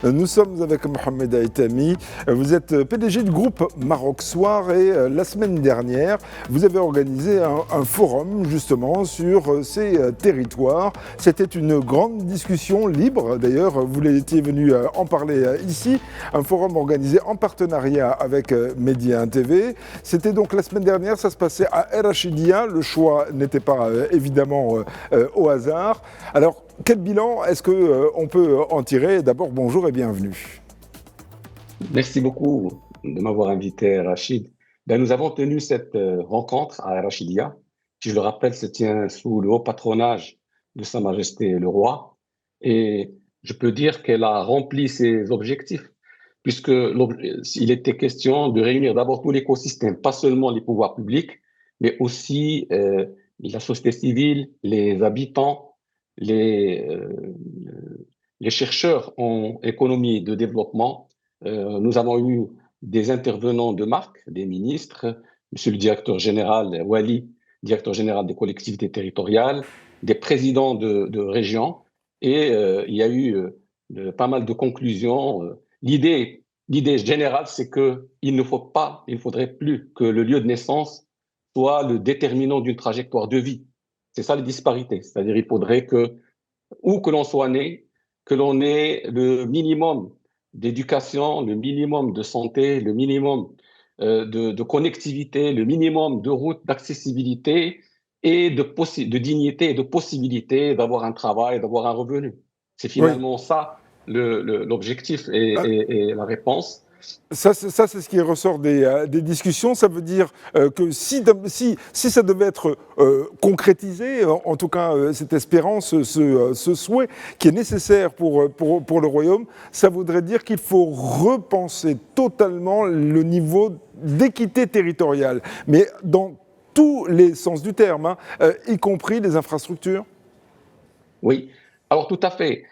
Nous sommes avec Mohamed Aïtami. Vous êtes PDG du groupe Maroc Soir et la semaine dernière, vous avez organisé un forum justement sur ces territoires. C'était une grande discussion libre. D'ailleurs, vous étiez venu en parler ici. Un forum organisé en partenariat avec Média TV. C'était donc la semaine dernière, ça se passait à El Rachidia. Le choix n'était pas évidemment au hasard. Alors, quel bilan est-ce qu'on peut en tirer? D'abord, bonjour et bienvenue. Merci beaucoup de m'avoir invité, Rachid. Nous avons tenu cette rencontre à Rachidia, qui, je le rappelle, se tient sous le haut patronage de Sa Majesté le Roi. Et je peux dire qu'elle a rempli ses objectifs, puisque il était question de réunir d'abord tout l'écosystème, pas seulement les pouvoirs publics, mais aussi la société civile, les habitants, les, euh, les chercheurs en économie de développement. Nous avons eu des intervenants de marque, des ministres, monsieur le directeur général Wali, directeur général des collectivités territoriales, des présidents de régions, et il y a eu pas mal de conclusions. L'idée générale, c'est qu'il ne faudrait plus que le lieu de naissance soit le déterminant d'une trajectoire de vie. C'est ça les disparités. C'est-à-dire il faudrait que, où que l'on soit né, que l'on ait le minimum d'éducation, le minimum de santé, le minimum de connectivité, le minimum de routes, d'accessibilité et de dignité et de possibilité d'avoir un travail, d'avoir un revenu. C'est Oui. finalement ça l'objectif et la réponse. Ça, c'est ce qui ressort des discussions. Ça veut dire que si ça devait être concrétisé, en tout cas cette espérance, ce souhait qui est nécessaire pour le royaume, ça voudrait dire qu'il faut repenser totalement le niveau d'équité territoriale, mais dans tous les sens du terme, hein, y compris les infrastructures. Oui, alors tout à fait.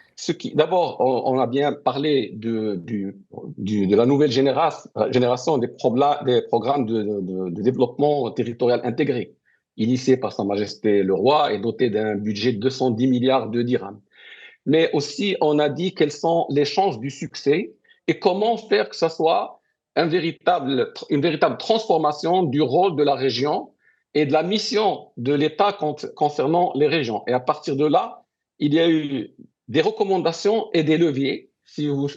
D'abord, on a bien parlé de la nouvelle génération des programmes de développement territorial intégré, initiés par Sa Majesté le Roi et dotés d'un budget de 210 milliards de dirhams. Mais aussi, on a dit quelles sont les chances du succès et comment faire que ce soit une véritable transformation du rôle de la région et de la mission de l'État concernant les régions. Et à partir de là, il y a eu des recommandations et des leviers. Si vous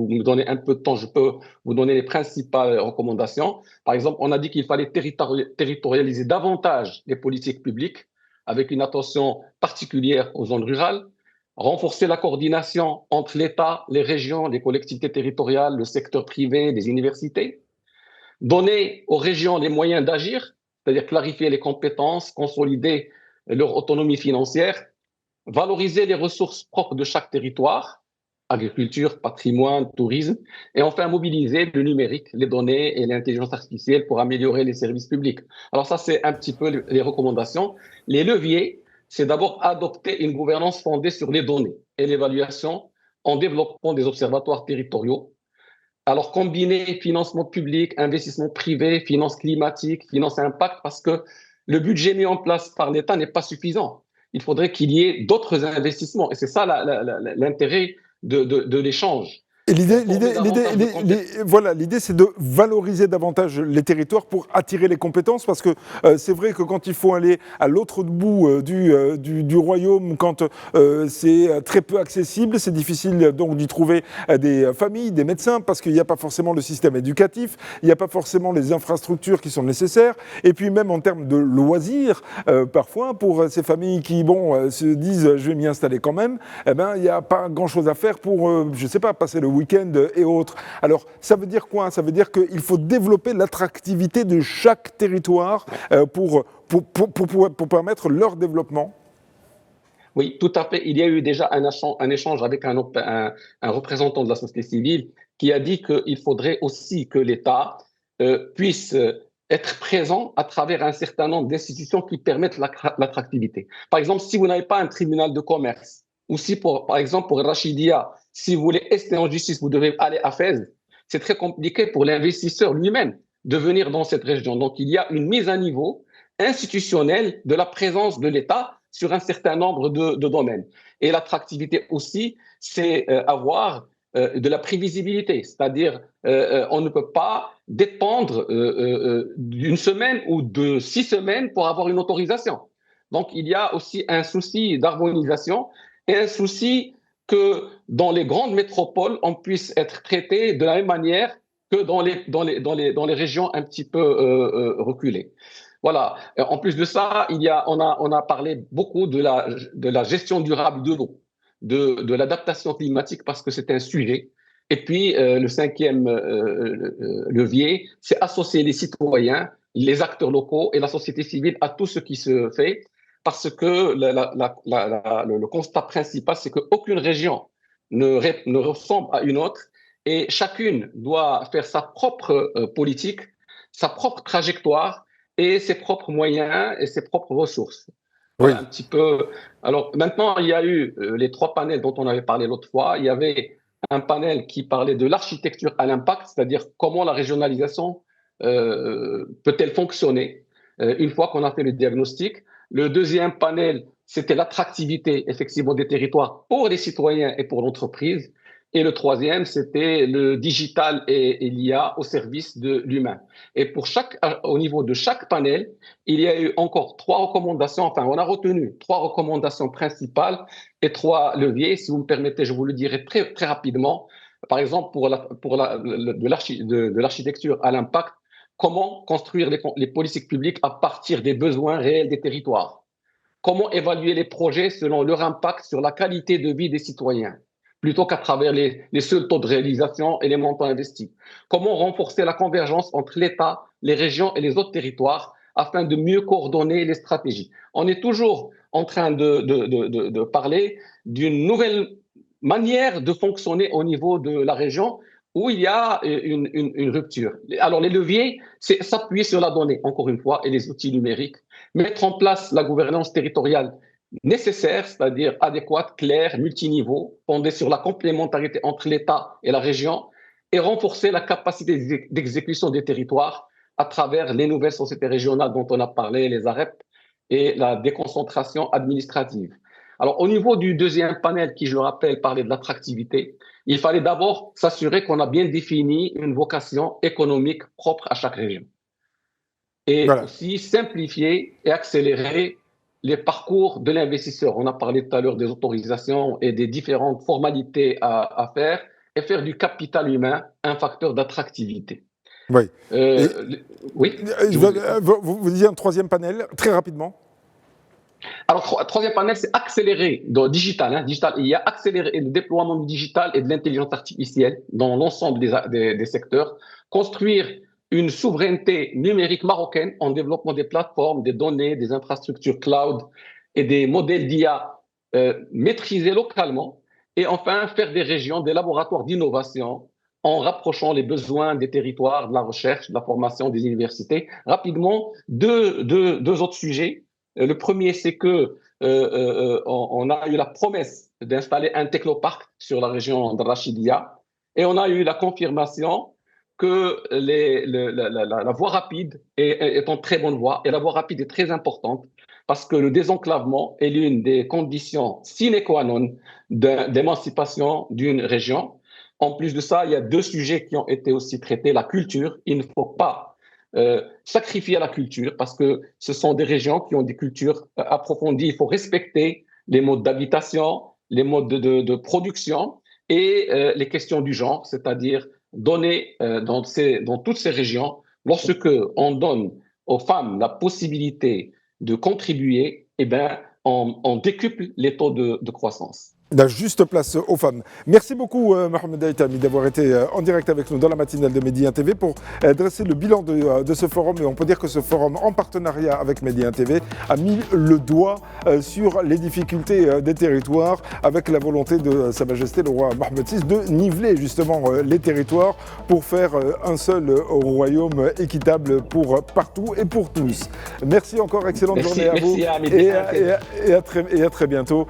me donnez un peu de temps, je peux vous donner les principales recommandations. Par exemple, on a dit qu'il fallait territorialiser davantage les politiques publiques avec une attention particulière aux zones rurales, renforcer la coordination entre l'État, les régions, les collectivités territoriales, le secteur privé, les universités, donner aux régions les moyens d'agir, c'est-à-dire clarifier les compétences, consolider leur autonomie financière, valoriser les ressources propres de chaque territoire, agriculture, patrimoine, tourisme, et enfin mobiliser le numérique, les données et l'intelligence artificielle pour améliorer les services publics. Alors ça, c'est un petit peu les recommandations. Les leviers, c'est d'abord adopter une gouvernance fondée sur les données et l'évaluation en développant des observatoires territoriaux. Alors combiner financement public, investissement privé, finance climatique, finance impact, parce que le budget mis en place par l'État n'est pas suffisant. Il faudrait qu'il y ait d'autres investissements. Et c'est ça l'intérêt de l'échange. Et Former davantage de compétences. voilà, l'idée, c'est de valoriser davantage les territoires pour attirer les compétences, parce que c'est vrai que quand il faut aller à l'autre bout du royaume, quand c'est très peu accessible, c'est difficile donc d'y trouver des familles, des médecins, parce qu'il n'y a pas forcément le système éducatif, il n'y a pas forcément les infrastructures qui sont nécessaires, et puis même en termes de loisirs, parfois, pour ces familles qui, se disent, je vais m'y installer quand même, eh ben, il n'y a pas grand-chose à faire pour, je ne sais pas, passer le week-end et autres. Alors, ça veut dire quoi? Ça veut dire qu'il faut développer l'attractivité de chaque territoire pour permettre leur développement. Oui, tout à fait. Il y a eu déjà un échange avec un représentant de la société civile qui a dit qu'il faudrait aussi que l'État puisse être présent à travers un certain nombre d'institutions qui permettent l'attractivité. Par exemple, si vous n'avez pas un tribunal de commerce, ou si, par exemple, pour Rachidia, si vous voulez rester en justice, vous devez aller à Fès, c'est très compliqué pour l'investisseur lui-même de venir dans cette région. Donc, il y a une mise à niveau institutionnelle de la présence de l'État sur un certain nombre de domaines. Et l'attractivité aussi, c'est avoir de la prévisibilité, c'est-à-dire on ne peut pas dépendre d'une semaine ou de 6 semaines pour avoir une autorisation. Donc il y a aussi un souci d'harmonisation et un souci que dans les grandes métropoles, on puisse être traité de la même manière que dans les régions un petit peu reculées. Voilà. En plus de ça, on a parlé beaucoup de la gestion durable de l'eau, de l'adaptation climatique parce que c'est un sujet. Et puis, le cinquième levier, c'est associer les citoyens, les acteurs locaux et la société civile à tout ce qui se fait parce que le constat principal, c'est qu'aucune région ne ressemble à une autre et chacune doit faire sa propre politique, sa propre trajectoire et ses propres moyens et ses propres ressources. Oui. Voilà un petit peu. Alors maintenant, il y a eu les 3 panels dont on avait parlé l'autre fois. Il y avait un panel qui parlait de l'architecture à l'impact, c'est-à-dire comment la régionalisation peut-elle fonctionner une fois qu'on a fait le diagnostic. Le deuxième panel, c'était l'attractivité effectivement des territoires pour les citoyens et pour l'entreprise. Et le troisième, c'était le digital et l'IA au service de l'humain. Et au niveau de chaque panel, il y a eu encore 3 recommandations. Enfin, on a retenu 3 recommandations principales et 3 leviers. Si vous me permettez, je vous le dirai très, très rapidement. Par exemple, de l'architecture à l'impact, comment construire les politiques publiques à partir des besoins réels des territoires? Comment évaluer les projets selon leur impact sur la qualité de vie des citoyens, plutôt qu'à travers les seuls taux de réalisation et les montants investis? Comment renforcer la convergence entre l'État, les régions et les autres territoires afin de mieux coordonner les stratégies? On est toujours en train de parler d'une nouvelle manière de fonctionner au niveau de la région où il y a une rupture. Alors, les leviers, c'est s'appuyer sur la donnée, encore une fois, et les outils numériques, mettre en place la gouvernance territoriale nécessaire, c'est-à-dire adéquate, claire, multiniveau, fondée sur la complémentarité entre l'État et la région, et renforcer la capacité d'exécution des territoires à travers les nouvelles sociétés régionales dont on a parlé, les AREP, et la déconcentration administrative. Alors, au niveau du deuxième panel, qui, je le rappelle, parlait de l'attractivité, il fallait d'abord s'assurer qu'on a bien défini une vocation économique propre à chaque région. Et Voilà. aussi simplifier et accélérer les parcours de l'investisseur. On a parlé tout à l'heure des autorisations et des différentes formalités à faire et faire du capital humain un facteur d'attractivité. Oui. Oui. Vous disiez un troisième panel, très rapidement. Alors, troisième panel, c'est accélérer dans le digital. Il y a accéléré le déploiement du digital et de l'intelligence artificielle dans l'ensemble des secteurs. Construire une souveraineté numérique marocaine en développement des plateformes, des données, des infrastructures cloud et des modèles d'IA maîtrisés localement. Et enfin, faire des régions des laboratoires d'innovation en rapprochant les besoins des territoires, de la recherche, de la formation, des universités. Rapidement, deux autres sujets. Le premier, c'est que on a eu la promesse d'installer un technoparc sur la région de Rachidia et on a eu la confirmation que la voie rapide est en très bonne voie et la voie rapide est très importante parce que le désenclavement est l'une des conditions sine qua non d'émancipation d'une région. En plus de ça, il y a 2 sujets qui ont été aussi traités. La culture, il ne faut pas sacrifier la culture parce que ce sont des régions qui ont des cultures approfondies. Il faut respecter les modes d'habitation, les modes de production et les questions du genre, c'est-à-dire donner dans toutes ces régions, lorsque on donne aux femmes la possibilité de contribuer, eh ben, on décuple les taux de croissance. La juste place aux femmes. Merci beaucoup Mohamed Aïtami d'avoir été en direct avec nous dans la matinale de Medi 1 TV pour dresser le bilan de ce forum. Et on peut dire que ce forum, en partenariat avec Medi 1 TV, a mis le doigt sur les difficultés des territoires avec la volonté de Sa Majesté le roi Mohamed VI de niveler justement les territoires pour faire un seul royaume équitable pour partout et pour tous. Merci encore, excellente journée à vous et à très bientôt.